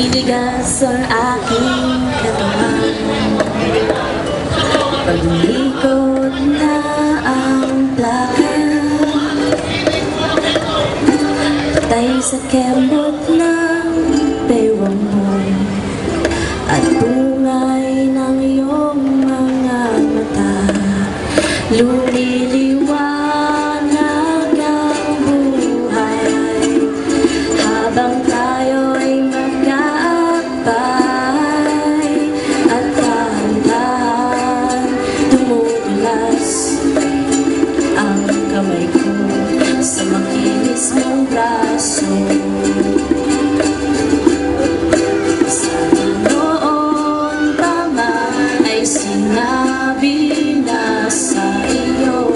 Titigas ang aking katawan. Pag-ulikod na ang plaka, patay sa kembot ng bewang mo at bungay ng iyong mga mata. Lumiliwanag ang buhay habang tayo'y mag-aakbay at dahan-dahan tumutulas ang kamay ko sa makinis mong braso. Sana noon pa man ay sinabi na sa iyo,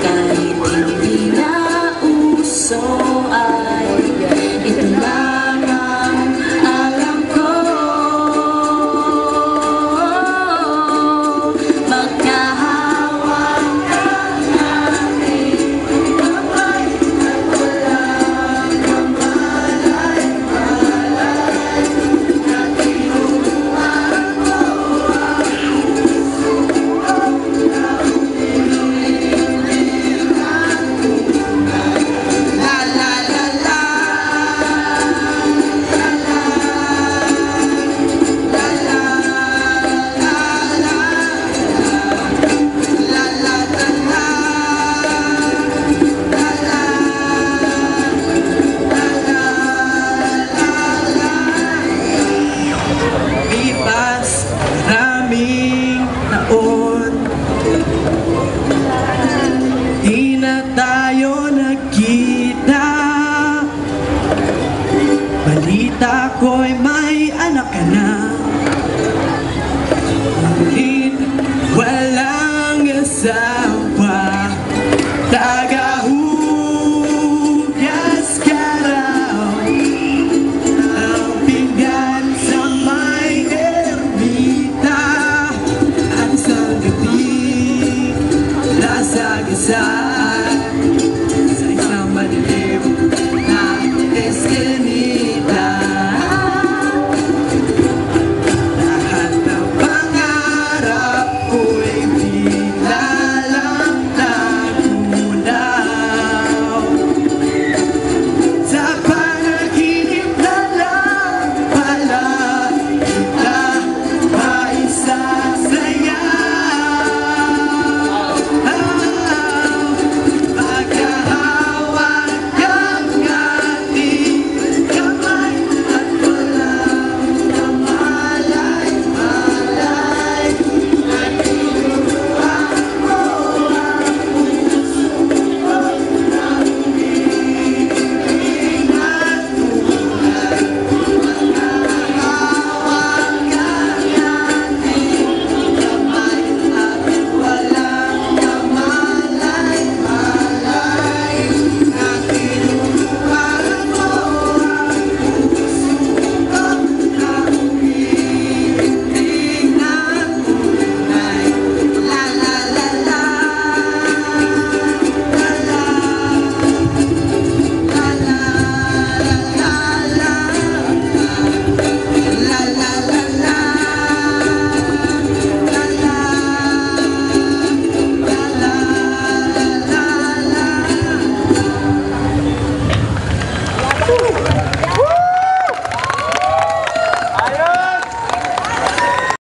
kahit hindi na uso ay ito lang ang alam ko. Magkahawakan namin kapag walang kamalay-malay na kinuha mo ang puso na umilihan ko. La la la la, la la, la la, la la, la la la la, Lipas maraming taon, di na tayo nagkita. Balita ko'y may anak ka na, ngunit walang asawa. Tagahugas ka raw ang pinggan sa may ermita, at sa gabi lasag-asag